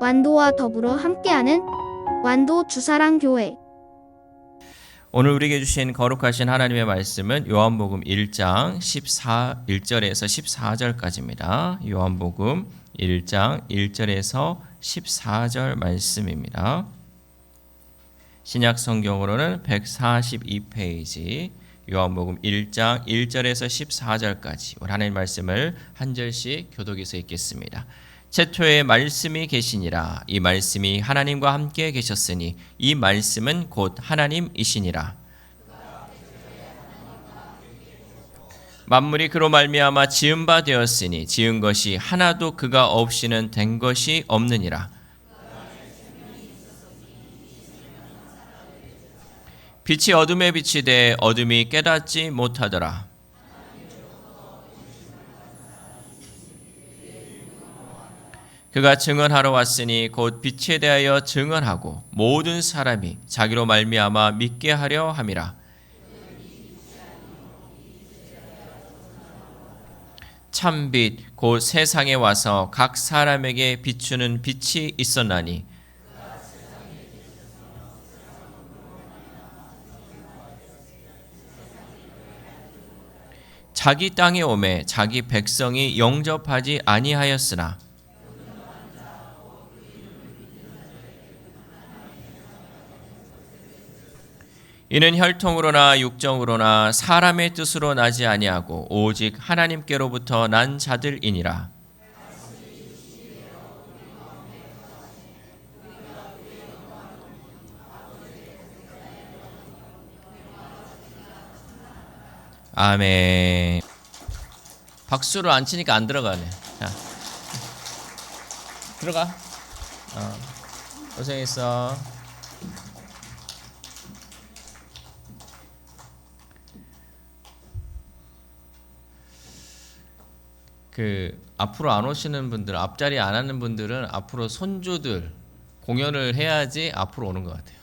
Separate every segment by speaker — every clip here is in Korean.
Speaker 1: 완도와 더불어 함께하는 완도 주사랑교회.
Speaker 2: 오늘 우리에게 주신 거룩하신 하나님의 말씀은 요한복음 1장 1절에서 14절까지입니다. 요한복음 1장 1절에서 14절 말씀입니다. 신약 성경으로는 142페이지 요한복음 1장 1절에서 14절까지 우리 하나님의 말씀을 한 절씩 교독해서 읽겠습니다. 최초에 말씀이 계시니라. 이 말씀이 하나님과 함께 계셨으니 이 말씀은 곧 하나님이시니라. 만물이 그로 말미암아 지은 바 되었으니 지은 것이 하나도 그가 없이는 된 것이 없느니라. 빛이 어둠에 비치되 어둠이 깨닫지 못하더라. 그가 증언하러 왔으니 곧 빛에 대하여 증언하고 모든 사람이 자기로 말미암아 믿게 하려 함이라. 참빛 곧 세상에 와서 각 사람에게 비추는 빛이 있었나니 자기 땅에 오매 자기 백성이 영접하지 아니하였으나 이는 혈통으로나 육정으로나 사람의 뜻으로 나지 아니하고 오직 하나님께로부터 난 자들이니라. 아멘. 박수를 안 치니까 안 들어가네. 자, 들어가. 고생했어. 앞으로 안 오시는 분들, 앞자리 안 하는 분들은 앞으로 손주들 공연을 해야지 앞으로 오는 것 같아요.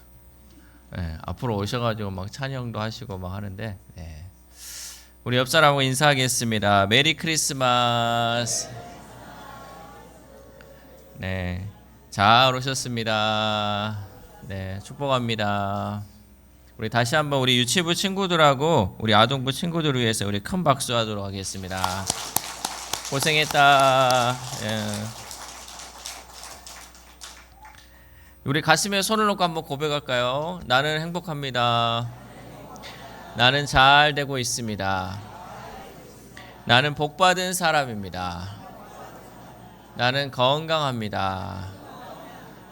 Speaker 2: 네, 앞으로 오셔가지고 막 찬양도 하시고 막 하는데, 네. 우리 옆 사람하고 인사하겠습니다. 메리 크리스마스. 네, 잘 오셨습니다. 네, 축복합니다. 우리 다시 한번 우리 유치부 친구들하고 우리 아동부 친구들을 위해서 우리 큰 박수 하도록 하겠습니다. 고생했다. 예. 우리 가슴에 손을 놓고 한번 고백할까요? 나는 행복합니다. 나는 잘 되고 있습니다. 나는 복받은 사람입니다. 나는 건강합니다.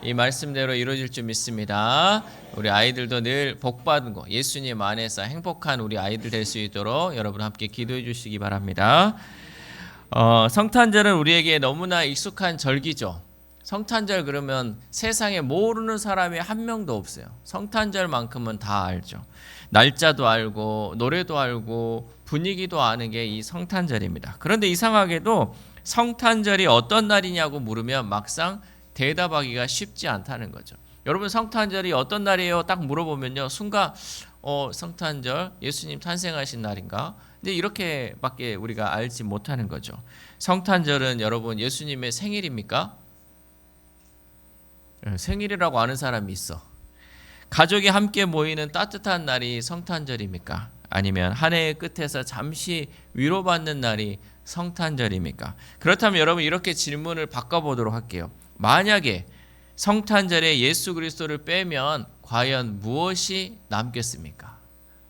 Speaker 2: 이 말씀대로 이루어질 줄 믿습니다. 우리 아이들도 늘 복받은 거, 예수님 안에서 행복한 우리 아이들 될 수 있도록 여러분 함께 기도해 주시기 바랍니다. 성탄절은 우리에게 너무나 익숙한 절기죠. 성탄절 그러면 세상에 모르는 사람이 한 명도 없어요. 성탄절만큼은 다 알죠. 날짜도 알고 노래도 알고 분위기도 아는 게 이 성탄절입니다. 그런데 이상하게도 성탄절이 어떤 날이냐고 물으면 막상 대답하기가 쉽지 않다는 거죠. 여러분 성탄절이 어떤 날이에요? 딱 물어보면요. 순간 성탄절 예수님 탄생하신 날인가? 근데 이렇게밖에 우리가 알지 못하는 거죠. 성탄절은 여러분 예수님의 생일입니까? 생일이라고 아는 사람이 있어. 가족이 함께 모이는 따뜻한 날이 성탄절입니까? 아니면 한 해의 끝에서 잠시 위로받는 날이 성탄절입니까? 그렇다면 여러분 이렇게 질문을 바꿔보도록 할게요. 만약에 성탄절에 예수 그리스도를 빼면 과연 무엇이 남겠습니까?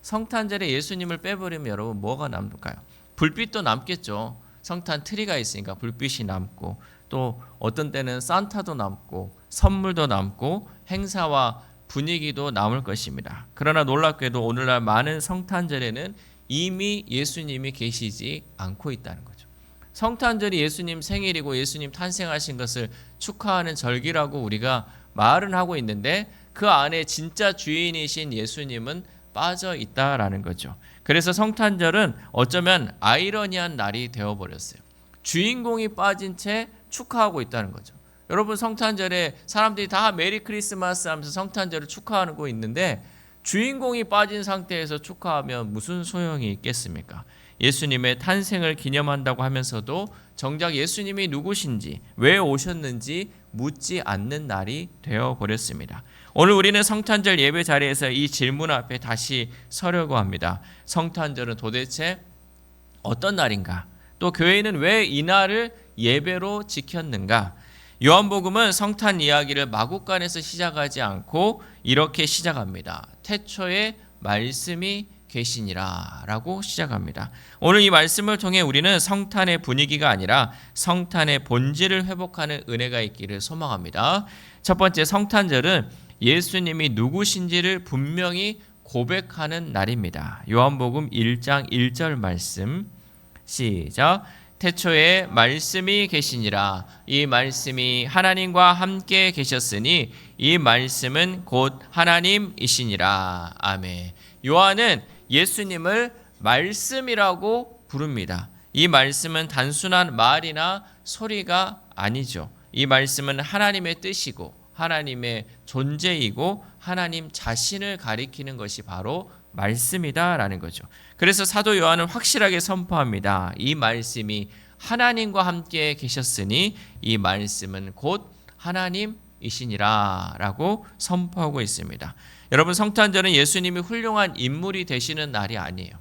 Speaker 2: 성탄절에 예수님을 빼버리면 여러분 뭐가 남을까요? 불빛도 남겠죠. 성탄 트리가 있으니까 불빛이 남고 또 어떤 때는 산타도 남고 선물도 남고 행사와 분위기도 남을 것입니다. 그러나 놀랍게도 오늘날 많은 성탄절에는 이미 예수님이 계시지 않고 있다는 거죠. 성탄절이 예수님 생일이고 예수님 탄생하신 것을 축하하는 절기라고 우리가 말은 하고 있는데 그 안에 진짜 주인이신 예수님은 빠져 있다라는 거죠. 그래서 성탄절은 어쩌면 아이러니한 날이 되어버렸어요. 주인공이 빠진 채 축하하고 있다는 거죠. 여러분 성탄절에 사람들이 다 메리 크리스마스 하면서 성탄절을 축하하고 있는데 주인공이 빠진 상태에서 축하하면 무슨 소용이 있겠습니까? 예수님의 탄생을 기념한다고 하면서도 정작 예수님이 누구신지, 왜 오셨는지 묻지 않는 날이 되어버렸습니다. 오늘 우리는 성탄절 예배 자리에서 이 질문 앞에 다시 서려고 합니다. 성탄절은 도대체 어떤 날인가? 또 교회는 왜 이 날을 예배로 지켰는가? 요한복음은 성탄 이야기를 마구간에서 시작하지 않고 이렇게 시작합니다. 태초에 말씀이 계시니라 라고 시작합니다. 오늘 이 말씀을 통해 우리는 성탄의 분위기가 아니라 성탄의 본질을 회복하는 은혜가 있기를 소망합니다. 첫 번째, 성탄절은 예수님이 누구신지를 분명히 고백하는 날입니다. 요한복음 1장 1절 말씀 시작. 태초에 말씀이 계시니라. 이 말씀이 하나님과 함께 계셨으니 이 말씀은 곧 하나님이시니라. 아멘. 요한은 예수님을 말씀이라고 부릅니다. 이 말씀은 단순한 말이나 소리가 아니죠. 이 말씀은 하나님의 뜻이고 하나님의 존재이고 하나님 자신을 가리키는 것이 바로 말씀이다라는 거죠. 그래서 사도 요한은 확실하게 선포합니다. 이 말씀이 하나님과 함께 계셨으니 이 말씀은 곧 하나님이시니라 라고 선포하고 있습니다. 여러분, 성탄절은 예수님이 훌륭한 인물이 되시는 날이 아니에요.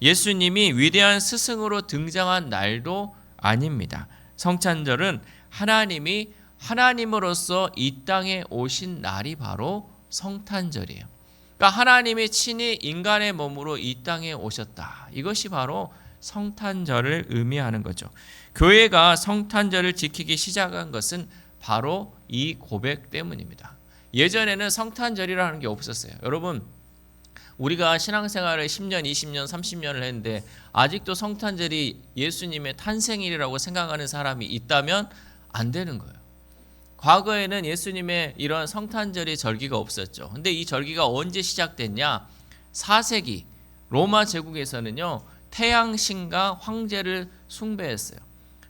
Speaker 2: 예수님이 위대한 스승으로 등장한 날도 아닙니다. 성탄절은 하나님이 하나님으로서 이 땅에 오신 날이 바로 성탄절이에요. 그러니까 하나님이 친히 인간의 몸으로 이 땅에 오셨다. 이것이 바로 성탄절을 의미하는 거죠. 교회가 성탄절을 지키기 시작한 것은 바로 이 고백 때문입니다. 예전에는 성탄절이라는 게 없었어요. 여러분, 우리가 신앙생활을 10년, 20년, 30년을 했는데 아직도 성탄절이 예수님의 탄생일이라고 생각하는 사람이 있다면 안 되는 거예요. 과거에는 예수님의 이런 성탄절의 절기가 없었죠. 근데 이 절기가 언제 시작됐냐? 4세기 로마 제국에서는요, 태양신과 황제를 숭배했어요.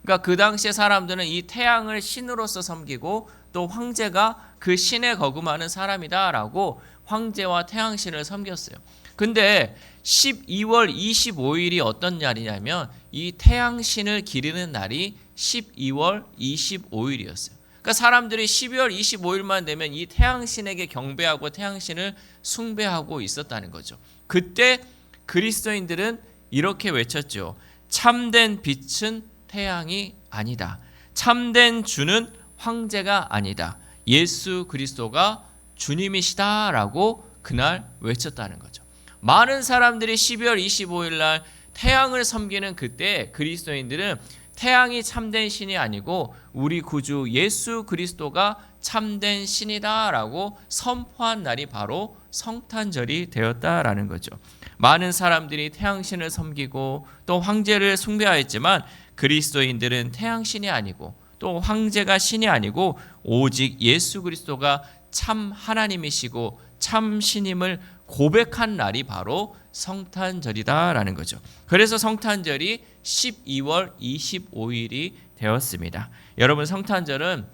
Speaker 2: 그러니까 그 당시에 사람들은 이 태양을 신으로서 섬기고 또 황제가 그 신에 거금하는 사람이다라고 황제와 태양신을 섬겼어요. 근데 12월 25일이 어떤 날이냐면 이 태양신을 기리는 날이 12월 25일이었어요. 그러니까 사람들이 12월 25일만 되면 이 태양신에게 경배하고 태양신을 숭배하고 있었다는 거죠. 그때 그리스도인들은 이렇게 외쳤죠. 참된 빛은 태양이 아니다. 참된 주는 황제가 아니다. 예수 그리스도가 주님이시다라고 그날 외쳤다는 거죠. 많은 사람들이 12월 25일 날 태양을 섬기는 그때 그리스도인들은 태양이 참된 신이 아니고 우리 구주 예수 그리스도가 참된 신이다라고 선포한 날이 바로 성탄절이 되었다라는 거죠. 많은 사람들이 태양신을 섬기고 또 황제를 숭배하였지만 그리스도인들은 태양신이 아니고 또 황제가 신이 아니고 오직 예수 그리스도가 참 하나님이시고 참 신임을 고백한 날이 바로 성탄절이다라는 거죠. 그래서 성탄절이 12월 25일이 되었습니다. 여러분, 성탄절은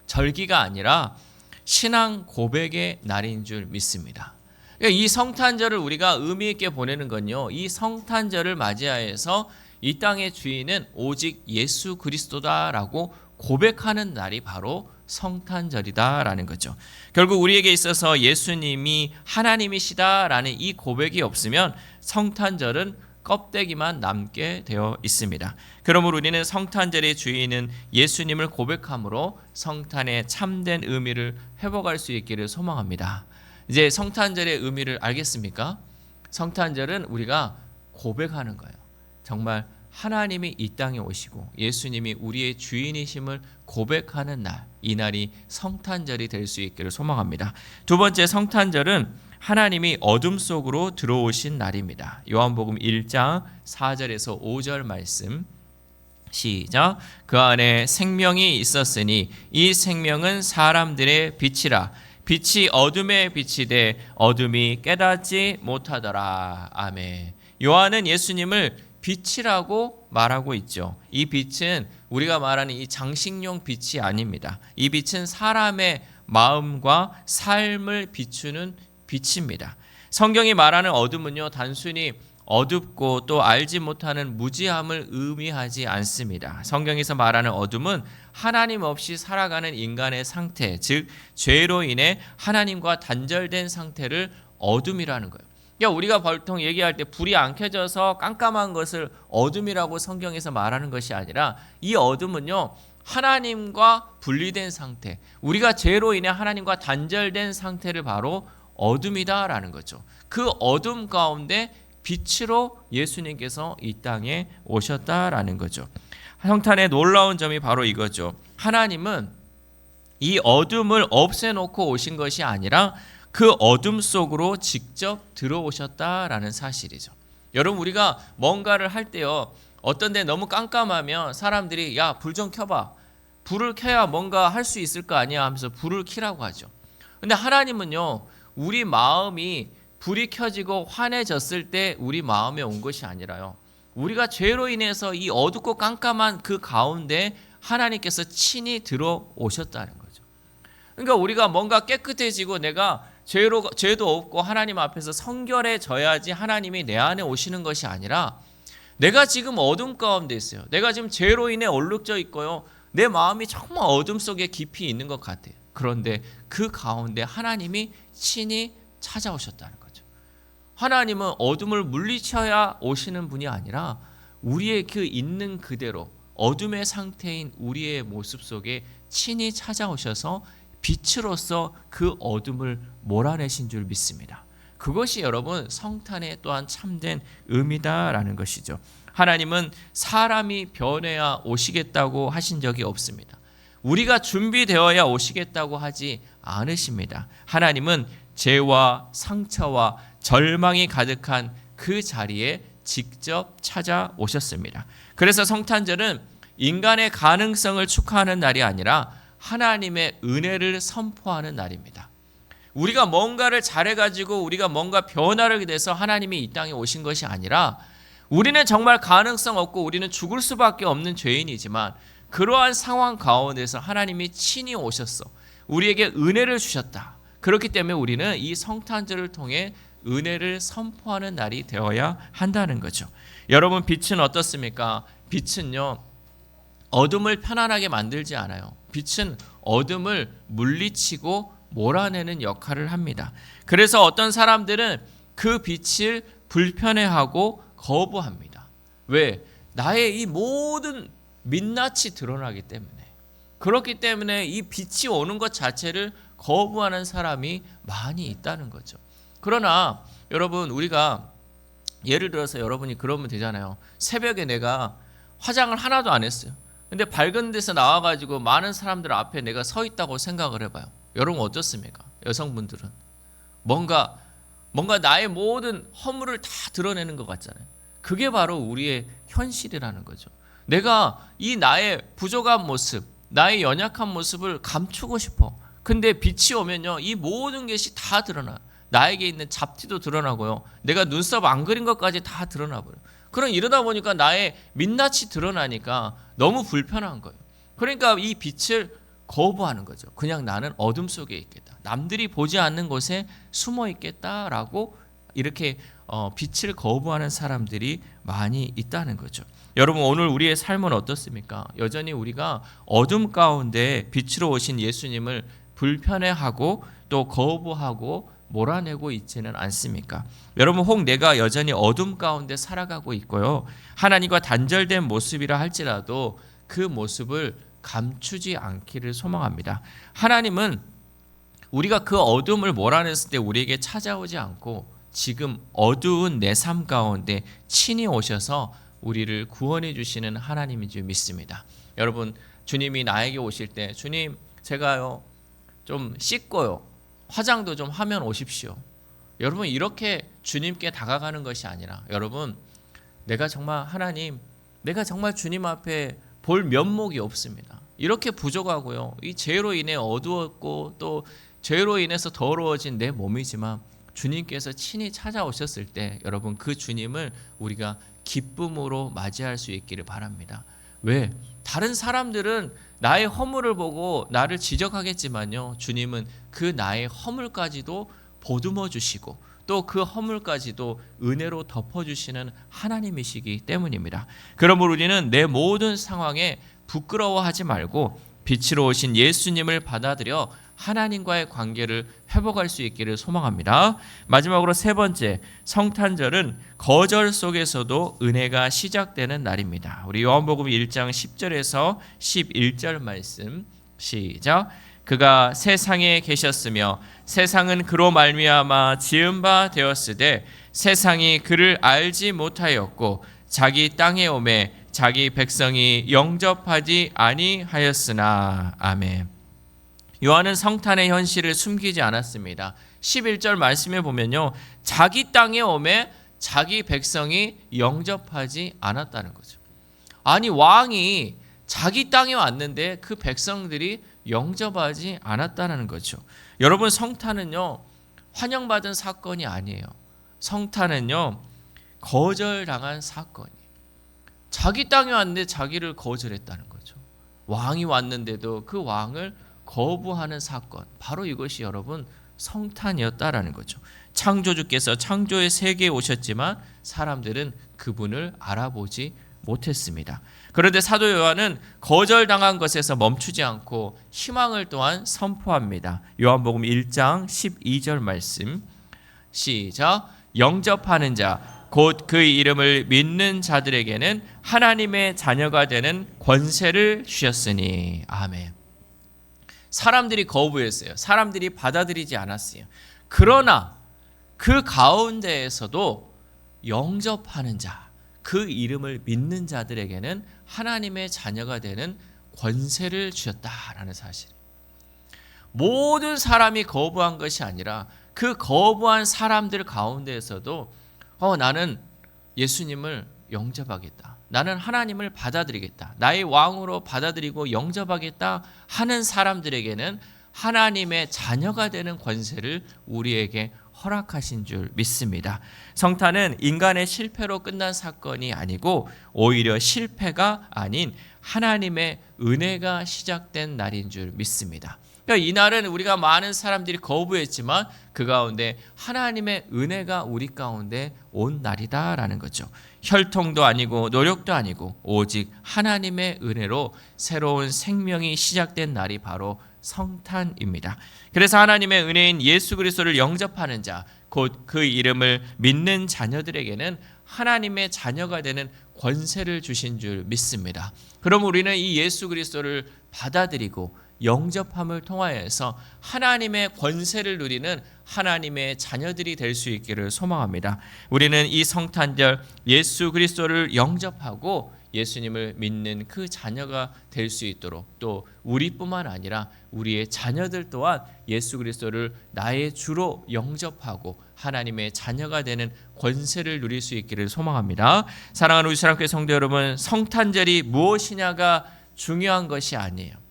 Speaker 2: 절기가 아니라 신앙 고백의 날인 줄 믿습니다. 이 성탄절을 우리가 의미 있게 보내는 건요, 이 성탄절을 맞이하여서 이 땅의 주인은 오직 예수 그리스도다라고 고백하는 날이 바로 성탄절이다라는 거죠. 결국 우리에게 있어서 예수님이 하나님이시다라는 이 고백이 없으면 성탄절은 껍데기만 남게 되어 있습니다. 그러므로 우리는 성탄절의 주인은 예수님을 고백함으로 성탄의 참된 의미를 회복할 수 있기를 소망합니다. 이제 성탄절의 의미를 알겠습니까? 성탄절은 우리가 고백하는 거예요. 정말 하나님이 이 땅에 오시고 예수님이 우리의 주인이심을 고백하는 날, 이 날이 성탄절이 될 수 있기를 소망합니다. 두 번째, 성탄절은 하나님이 어둠 속으로 들어오신 날입니다. 요한복음 1장 4절에서 5절 말씀 시작. 그 안에 생명이 있었으니 이 생명은 사람들의 빛이라. 빛이 어둠에 비치되 어둠이 깨닫지 못하더라. 아멘. 요한은 예수님을 빛이라고 말하고 있죠. 이 빛은 우리가 말하는 이 장식용 빛이 아닙니다. 이 빛은 사람의 마음과 삶을 비추는 빛입니다. 성경이 말하는 어둠은요, 단순히 어둡고 또 알지 못하는 무지함을 의미하지 않습니다. 성경에서 말하는 어둠은 하나님 없이 살아가는 인간의 상태, 즉 죄로 인해 하나님과 단절된 상태를 어둠이라는 거예요. 그러니까 우리가 보통 얘기할 때 불이 안 켜져서 깜깜한 것을 어둠이라고 성경에서 말하는 것이 아니라 이 어둠은요, 하나님과 분리된 상태, 우리가 죄로 인해 하나님과 단절된 상태를 바로 어둠이다라는 거죠. 그 어둠 가운데 빛으로 예수님께서 이 땅에 오셨다라는 거죠. 성탄의 놀라운 점이 바로 이거죠. 하나님은 이 어둠을 없애놓고 오신 것이 아니라 그 어둠 속으로 직접 들어오셨다라는 사실이죠. 여러분, 우리가 뭔가를 할 때요, 어떤 데 너무 깜깜하면 사람들이 야, 불 좀 켜봐. 불을 켜야 뭔가 할 수 있을 거 아니야 하면서 불을 켜라고 하죠. 근데 하나님은요, 우리 마음이 불이 켜지고 환해졌을 때 우리 마음에 온 것이 아니라요, 우리가 죄로 인해서 이 어둡고 깜깜한 그 가운데 하나님께서 친히 들어오셨다는 거죠. 그러니까 우리가 뭔가 깨끗해지고 내가 죄도 없고 하나님 앞에서 성결해져야지 하나님이 내 안에 오시는 것이 아니라, 내가 지금 어둠 가운데 있어요. 내가 지금 죄로 인해 얼룩져 있고요, 내 마음이 정말 어둠 속에 깊이 있는 것 같아요. 그런데 그 가운데 하나님이 친히 찾아오셨다는 거죠. 하나님은 어둠을 물리쳐야 오시는 분이 아니라 우리의 그 있는 그대로 어둠의 상태인 우리의 모습 속에 친히 찾아오셔서 빛으로서 그 어둠을 몰아내신 줄 믿습니다. 그것이 여러분 성탄의 또한 참된 의미다라는 것이죠. 하나님은 사람이 변해야 오시겠다고 하신 적이 없습니다. 우리가 준비되어야 오시겠다고 하지 않으십니다. 하나님은 죄와 상처와 절망이 가득한 그 자리에 직접 찾아오셨습니다. 그래서 성탄절은 인간의 가능성을 축하하는 날이 아니라 하나님의 은혜를 선포하는 날입니다. 우리가 뭔가를 잘해가지고 우리가 뭔가 변화를 돼서 하나님이 이 땅에 오신 것이 아니라, 우리는 정말 가능성 없고 우리는 죽을 수밖에 없는 죄인이지만 그러한 상황 가운데서 하나님이 친히 오셨어. 우리에게 은혜를 주셨다. 그렇기 때문에 우리는 이 성탄절을 통해 은혜를 선포하는 날이 되어야 한다는 거죠. 여러분, 빛은 어떻습니까? 빛은요, 어둠을 편안하게 만들지 않아요. 빛은 어둠을 물리치고 몰아내는 역할을 합니다. 그래서 어떤 사람들은 그 빛을 불편해하고 거부합니다. 왜? 나의 이 모든 민낯이 드러나기 때문에. 그렇기 때문에 이 빛이 오는 것 자체를 거부하는 사람이 많이 있다는 거죠. 그러나 여러분, 우리가 예를 들어서 여러분이 그러면 되잖아요. 새벽에 내가 화장을 하나도 안 했어요. 근데 밝은 데서 나와가지고 많은 사람들 앞에 내가 서 있다고 생각을 해봐요. 여러분 어떻습니까? 여성분들은 뭔가 나의 모든 허물을 다 드러내는 것 같잖아요. 그게 바로 우리의 현실이라는 거죠. 내가 이 나의 부족한 모습, 나의 연약한 모습을 감추고 싶어. 근데 빛이 오면요, 이 모든 것이 다 드러나. 나에게 있는 잡티도 드러나고요, 내가 눈썹 안 그린 것까지 다 드러나버려요. 그럼 이러다 보니까 나의 민낯이 드러나니까 너무 불편한 거예요. 그러니까 이 빛을 거부하는 거죠. 그냥 나는 어둠 속에 있겠다. 남들이 보지 않는 곳에 숨어 있겠다라고 이렇게 빛을 거부하는 사람들이 많이 있다는 거죠. 여러분, 오늘 우리의 삶은 어떻습니까? 여전히 우리가 어둠 가운데 빛으로 오신 예수님을 불편해하고 또 거부하고 몰아내고 있지는 않습니까? 여러분, 혹 내가 여전히 어둠 가운데 살아가고 있고요, 하나님과 단절된 모습이라 할지라도 그 모습을 감추지 않기를 소망합니다. 하나님은 우리가 그 어둠을 몰아냈을 때 우리에게 찾아오지 않고 지금 어두운 내 삶 가운데 친히 오셔서 우리를 구원해 주시는 하나님인 줄 믿습니다. 여러분, 주님이 나에게 오실 때, 주님 제가요 좀 씻고요, 화장도 좀 하면 오십시오. 여러분, 이렇게 주님께 다가가는 것이 아니라, 여러분, 내가 정말 하나님, 내가 정말 주님 앞에 볼 면목이 없습니다. 이렇게 부족하고요, 이 죄로 인해 어두웠고 또 죄로 인해서 더러워진 내 몸이지만 주님께서 친히 찾아오셨을 때, 여러분, 그 주님을 우리가 기쁨으로 맞이할 수 있기를 바랍니다. 왜? 다른 사람들은 나의 허물을 보고 나를 지적하겠지만요, 주님은 그 나의 허물까지도 보듬어 주시고 또 그 허물까지도 은혜로 덮어주시는 하나님이시기 때문입니다. 그러므로 우리는 내 모든 상황에 부끄러워하지 말고 빛으로 오신 예수님을 받아들여 하나님과의 관계를 회복할 수 있기를 소망합니다. 마지막으로 세 번째, 성탄절은 거절 속에서도 은혜가 시작되는 날입니다. 우리 요한복음 1장 10절에서 11절 말씀 시작. 그가 세상에 계셨으며 세상은 그로 말미암아 지은 바 되었으되 세상이 그를 알지 못하였고 자기 땅에 오매 자기 백성이 영접하지 아니하였으나. 아멘. 요한은 성탄의 현실을 숨기지 않았습니다. 11절 말씀에 보면요, 자기 땅에 오매 자기 백성이 영접하지 않았다는 거죠. 아니, 왕이 자기 땅에 왔는데 그 백성들이 영접하지 않았다는 거죠. 여러분, 성탄은요 환영받은 사건이 아니에요. 성탄은요 거절당한 사건이에요. 자기 땅에 왔는데 자기를 거절했다는 거죠. 왕이 왔는데도 그 왕을 거부하는 사건, 바로 이것이 여러분 성탄이었다라는 거죠. 창조주께서 창조의 세계에 오셨지만 사람들은 그분을 알아보지 못했습니다. 그런데 사도 요한은 거절당한 것에서 멈추지 않고 희망을 또한 선포합니다. 요한복음 1장 12절 말씀 시작. 영접하는 자 곧 그 이름을 믿는 자들에게는 하나님의 자녀가 되는 권세를 주셨으니. 아멘. 사람들이 거부했어요. 사람들이 받아들이지 않았어요. 그러나 그 가운데에서도 영접하는 자, 그 이름을 믿는 자들에게는 하나님의 자녀가 되는 권세를 주셨다라는 사실. 모든 사람이 거부한 것이 아니라 그 거부한 사람들 가운데에서도 나는 예수님을 영접하겠다, 나는 하나님을 받아들이겠다, 나의 왕으로 받아들이고 영접하겠다 하는 사람들에게는 하나님의 자녀가 되는 권세를 우리에게 허락하신 줄 믿습니다. 성탄은 인간의 실패로 끝난 사건이 아니고 오히려 실패가 아닌 하나님의 은혜가 시작된 날인 줄 믿습니다. 그러니까 이 날은 우리가 많은 사람들이 거부했지만 그 가운데 하나님의 은혜가 우리 가운데 온 날이다라는 거죠. 혈통도 아니고 노력도 아니고 오직 하나님의 은혜로 새로운 생명이 시작된 날이 바로 성탄입니다. 그래서 하나님의 은혜인 예수 그리스도를 영접하는 자, 곧 그 이름을 믿는 자녀들에게는 하나님의 자녀가 되는 권세를 주신 줄 믿습니다. 그럼 우리는 이 예수 그리스도를 받아들이고 영접함을 통하여서 하나님의 권세를 누리는 하나님의 자녀들이 될 수 있기를 소망합니다. 우리는 이 성탄절 예수 그리스도를 영접하고 예수님을 믿는 그 자녀가 될 수 있도록, 또 우리뿐만 아니라 우리의 자녀들 또한 예수 그리스도를 나의 주로 영접하고 하나님의 자녀가 되는 권세를 누릴 수 있기를 소망합니다. 사랑하는 우리 사랑교회 성도 여러분, 성탄절이 무엇이냐가 중요한 것이 아니에요.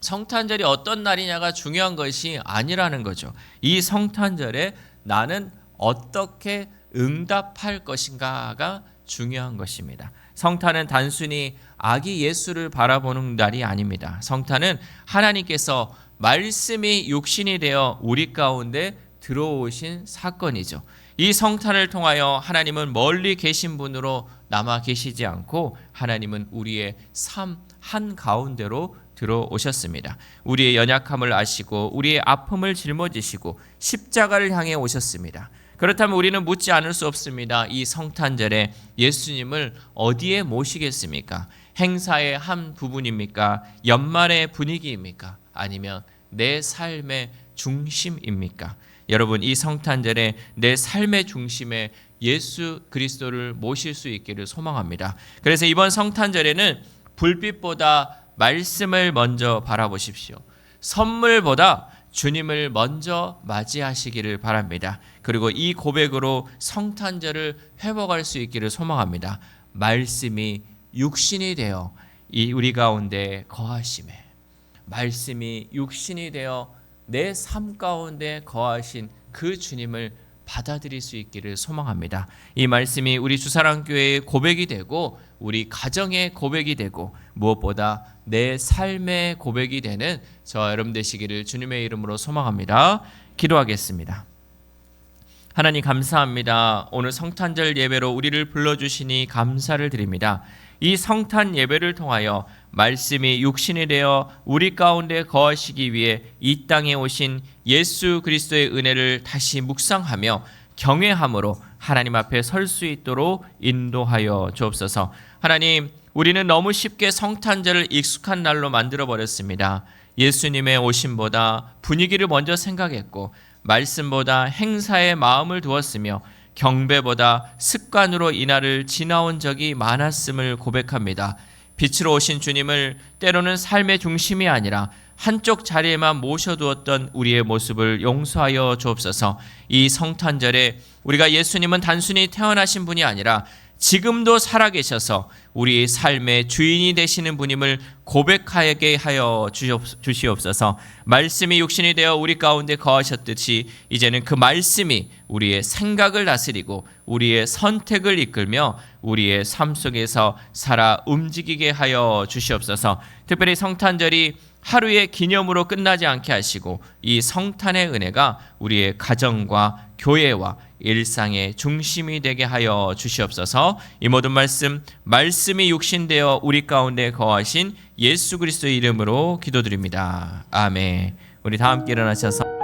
Speaker 2: 성탄절이 어떤 날이냐가 중요한 것이 아니라는 거죠. 이 성탄절에 나는 어떻게 응답할 것인가가 중요한 것입니다. 성탄은 단순히 아기 예수를 바라보는 날이 아닙니다. 성탄은 하나님께서 말씀이 육신이 되어 우리 가운데 들어오신 사건이죠. 이 성탄을 통하여 하나님은 멀리 계신 분으로 남아 계시지 않고 하나님은 우리의 삶 한가운데로 들어오셨습니다. 우리의 연약함을 아시고 우리의 아픔을 짊어지시고 십자가를 향해 오셨습니다. 그렇다면 우리는 묻지 않을 수 없습니다. 이 성탄절에 예수님을 어디에 모시겠습니까? 행사의 한 부분입니까? 연말의 분위기입니까? 아니면 내 삶의 중심입니까? 여러분, 이 성탄절에 내 삶의 중심에 예수 그리스도를 모실 수 있기를 소망합니다. 그래서 이번 성탄절에는 불빛보다 말씀을 먼저 바라보십시오. 선물보다 주님을 먼저 맞이하시기를 바랍니다. 그리고 이 고백으로 성탄절을 회복할 수 있기를 소망합니다. 말씀이 육신이 되어 우리 가운데 거하심에, 말씀이 육신이 되어 내 삶 가운데 거하신 그 주님을 받아들일 수 있기를 소망합니다. 이 말씀이 우리 주사랑교회의 고백이 되고 우리 가정의 고백이 되고 무엇보다 내 삶의 고백이 되는 저와 여러분 되시기를 주님의 이름으로 소망합니다. 기도하겠습니다. 하나님 감사합니다. 오늘 성탄절 예배로 우리를 불러주시니 감사를 드립니다. 이 성탄 예배를 통하여 말씀이 육신이 되어 우리 가운데 거하시기 위해 이 땅에 오신 예수 그리스도의 은혜를 다시 묵상하며 경외함으로 하나님 앞에 설 수 있도록 인도하여 주옵소서. 하나님, 우리는 너무 쉽게 성탄절을 익숙한 날로 만들어 버렸습니다. 예수님의 오심보다 분위기를 먼저 생각했고 말씀보다 행사에 마음을 두었으며 경배보다 습관으로 이날을 지나온 적이 많았음을 고백합니다. 빛으로 오신 주님을 때로는 삶의 중심이 아니라 한쪽 자리에만 모셔두었던 우리의 모습을 용서하여 주옵소서. 이 성탄절에 우리가 예수님은 단순히 태어나신 분이 아니라 지금도 살아계셔서 우리의 삶의 주인이 되시는 분임을 고백하게 하여 주시옵소서. 말씀이 육신이 되어 우리 가운데 거하셨듯이 이제는 그 말씀이 우리의 생각을 다스리고 우리의 선택을 이끌며 우리의 삶 속에서 살아 움직이게 하여 주시옵소서. 특별히 성탄절이 하루의 기념으로 끝나지 않게 하시고 이 성탄의 은혜가 우리의 가정과 교회와 일상의 중심이 되게 하여 주시옵소서. 이 모든 말씀이 육신되어 우리 가운데 거하신 예수 그리스도의 이름으로 기도드립니다. 아멘. 우리 다 함께 일어나셔서